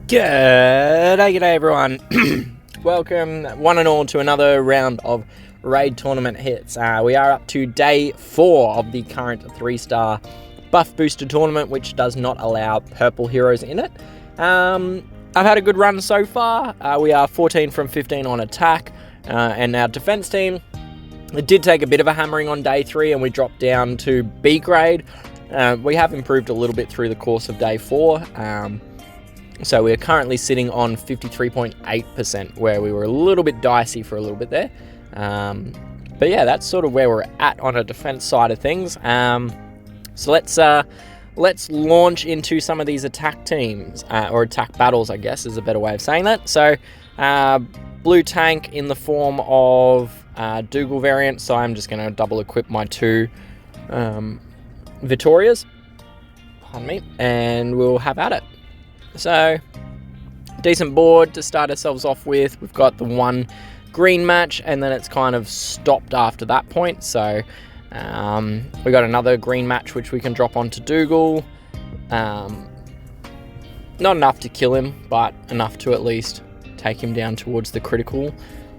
G'day everyone. Welcome one and all to another round of raid tournament hits. We are up to day 4 of the current 3-star buff booster tournament, which does not allow purple heroes in it. I've had a good run so far. We are 14 from 15 on attack, and our defense team, it did take a bit of a hammering on day 3 and we dropped down to B grade. We have improved a little bit through the course of day 4. So we're currently sitting on 53.8%, where we were a little bit dicey for a little bit there. But yeah, that's sort of where we're at on a defense side of things. So let's launch into some of these attack teams, or attack battles, I guess is a better way of saying that. So blue tank in the form of Dougal variant. So I'm just going to double equip my 2 Vittorias, pardon me, and we'll have at it. So, decent board to start ourselves off with. We've got the 1 green match, and then it's kind of stopped after that point. So, we got another green match which we can drop onto Dougal. Not enough to kill him, but enough to at least take him down towards the critical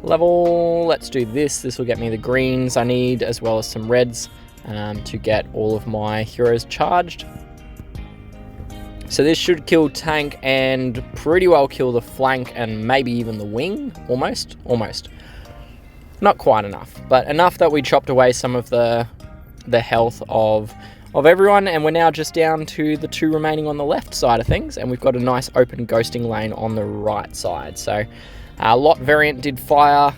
level. Let's do this. This will get me the greens I need, as well as some reds, to get all of my heroes charged. So this should kill tank and pretty well kill the flank and maybe even the wing, almost. Not quite enough, but enough that we chopped away some of the health of everyone, and we're now just down to the 2 remaining on the left side of things, and we've got a nice open ghosting lane on the right side. So Lot variant did fire,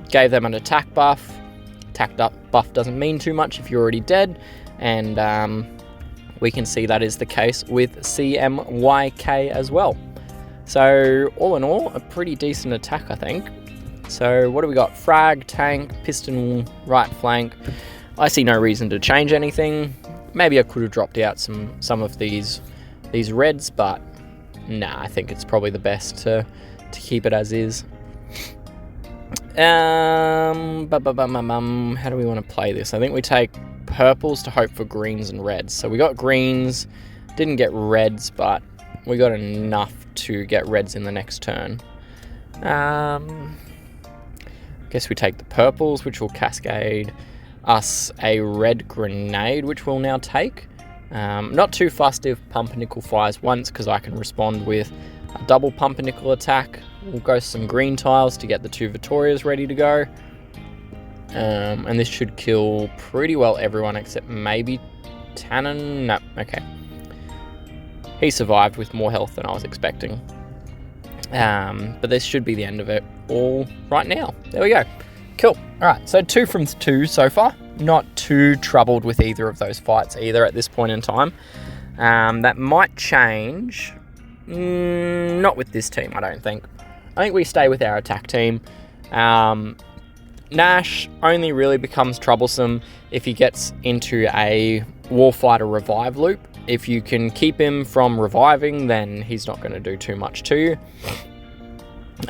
gave them an attack buff. Attack buff doesn't mean too much if you're already dead, and we can see that is the case with CMYK as well. So all in all, a pretty decent attack, I think. So what do we got? Frag, tank, piston, right flank. I see no reason to change anything. Maybe I could have dropped out some of these reds, but nah, I think it's probably the best to keep it as is. How do we want to play this? I think we take purples to hope for greens and reds. So we got greens, didn't get reds, but we got enough to get reds in the next turn. Guess we take the purples, which will cascade us a red grenade, which we'll now take. Not too fussed if Pumpernickel fires once, because I can respond with a double Pumpernickel attack. We'll go some green tiles to get the 2 Vittorias ready to go. And this should kill pretty well everyone except maybe Tannen. No, okay. He survived with more health than I was expecting. But this should be the end of it all right now. There we go. Cool. Alright, so 2 from 2 so far. Not too troubled with either of those fights either at this point in time. That might change. Not with this team, I don't think. I think we stay with our attack team. Nash only really becomes troublesome if he gets into a Warfighter revive loop. If you can keep him from reviving, then he's not going to do too much to you.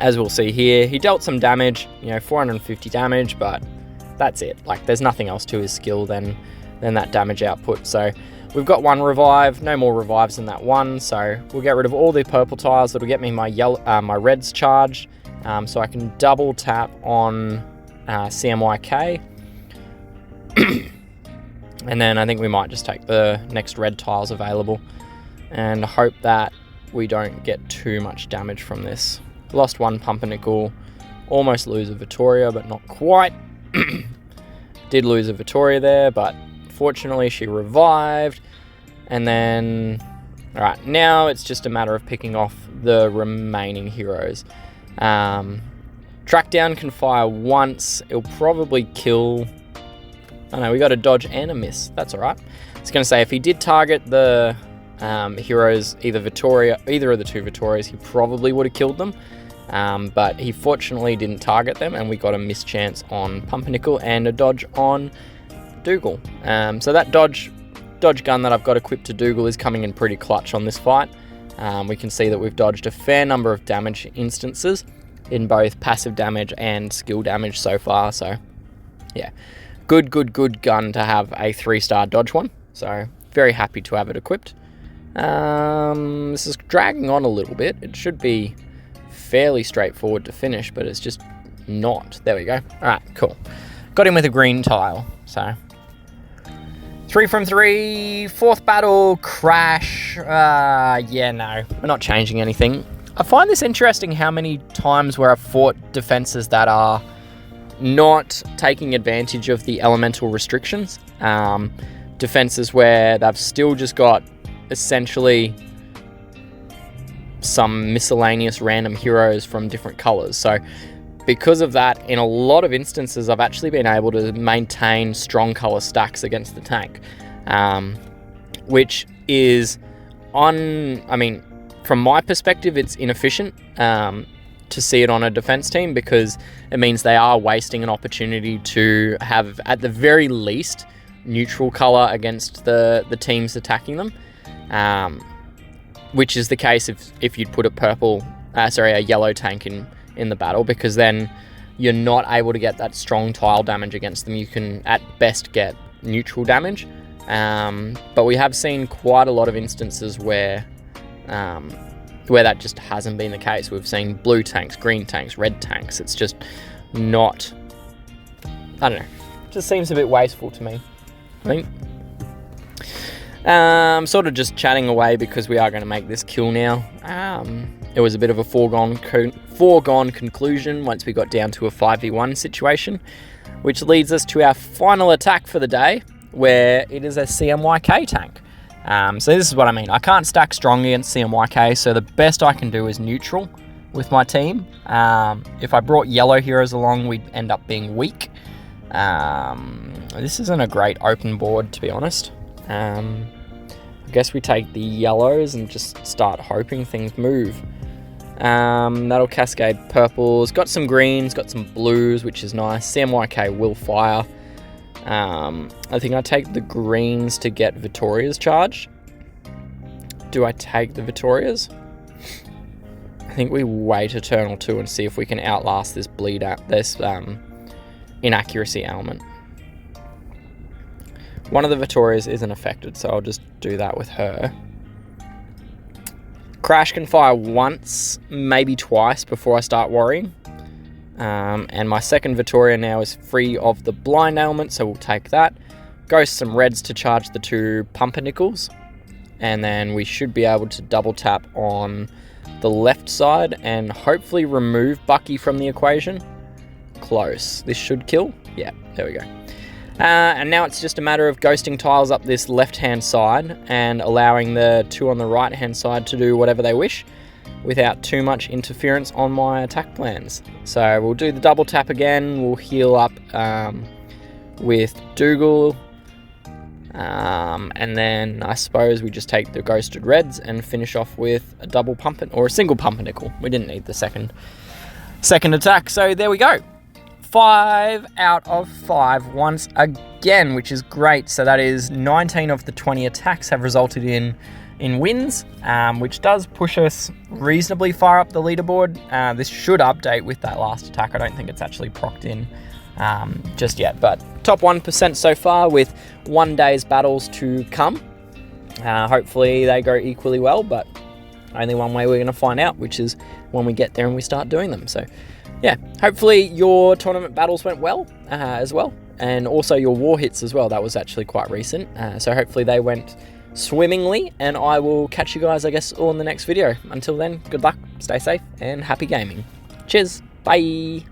As we'll see here, he dealt some damage, 450 damage, but that's it. Like, there's nothing else to his skill than that damage output. So we've got 1 revive, no more revives than that 1. So we'll get rid of all the purple tiles. That'll get me my my reds charged, so I can double tap on CMYK. And then I think we might just take the next red tiles available and hope that we don't get too much damage from this. Lost 1 Pumpernickel, almost lose a Vittoria, but not quite. Did lose a Vittoria there, but fortunately she revived. And then, alright, now it's just a matter of picking off the remaining heroes. Trackdown can fire once. It'll probably kill... Oh no, we got a dodge and a miss. That's alright. I was going to say, if he did target the heroes, either of the 2 Vittorias, he probably would have killed them. But he fortunately didn't target them, and we got a mischance on Pumpernickel and a dodge on Dougal. So that dodge gun that I've got equipped to Dougal is coming in pretty clutch on this fight. We can see that we've dodged a fair number of damage instances in both passive damage and skill damage so far. So yeah, good gun to have a 3-star dodge one. So very happy to have it equipped. This is dragging on a little bit. It should be fairly straightforward to finish, but it's just not. There we go. All right, cool. Got him with a green tile. So 3 from 3, fourth battle, crash. Yeah, no, we're not changing anything. I find this interesting how many times where I've fought defenses that are not taking advantage of the elemental restrictions. Defenses where they've still just got essentially some miscellaneous random heroes from different colors. So because of that, in a lot of instances, I've actually been able to maintain strong color stacks against the tank, which is I mean, from my perspective, it's inefficient to see it on a defense team, because it means they are wasting an opportunity to have, at the very least, neutral color against the teams attacking them, which is the case if you'd put a yellow tank in the battle, because then you're not able to get that strong tile damage against them. You can at best get neutral damage, but we have seen quite a lot of instances where that just hasn't been the case. We've seen blue tanks, green tanks, red tanks. It's just not, I don't know, it just seems a bit wasteful to me, I think. Sort of just chatting away because we are going to make this kill now. It was a bit of a foregone conclusion once we got down to a 5v1 situation, which leads us to our final attack for the day, where it is a CMYK tank. So this is what I mean. I can't stack strong against CMYK, so the best I can do is neutral with my team. If I brought yellow heroes along, we'd end up being weak. This isn't a great open board, to be honest. I guess we take the yellows and just start hoping things move. That'll cascade purples. Got some greens, got some blues, which is nice. CMYK will fire. I think I take the greens to get Vittoria's charged. Do I take the Vittoria's? I think we wait a turn or two and see if we can outlast this inaccuracy element. One of the Vittorias isn't affected, so I'll just do that with her. Crash can fire once, maybe twice before I start worrying. And my second Vittoria now is free of the blind element, so we'll take that. Ghost some reds to charge the 2 Pumpernickels. And then we should be able to double tap on the left side and hopefully remove Bucky from the equation. Close. This should kill. Yeah, there we go. And now it's just a matter of ghosting tiles up this left-hand side and allowing the 2 on the right-hand side to do whatever they wish without too much interference on my attack plans. So we'll do the double tap again. We'll heal up with Dougal. And then I suppose we just take the ghosted reds and finish off with a double or a single Pumpernickel. We didn't need the second attack. So there we go. 5 out of 5 once again, which is great. So that is 19 of the 20 attacks have resulted in wins, which does push us reasonably far up the leaderboard. This should update with that last attack. I don't think it's actually procced in just yet, but top 1% so far with 1 day's battles to come. Hopefully they go equally well, but only one way we're going to find out, which is when we get there and we start doing them. So yeah, hopefully your tournament battles went well as well, and also your war hits as well. That was actually quite recent, so hopefully they went swimmingly, and I will catch you guys, I guess, all in the next video. Until then, good luck, stay safe, and happy gaming. Cheers, bye!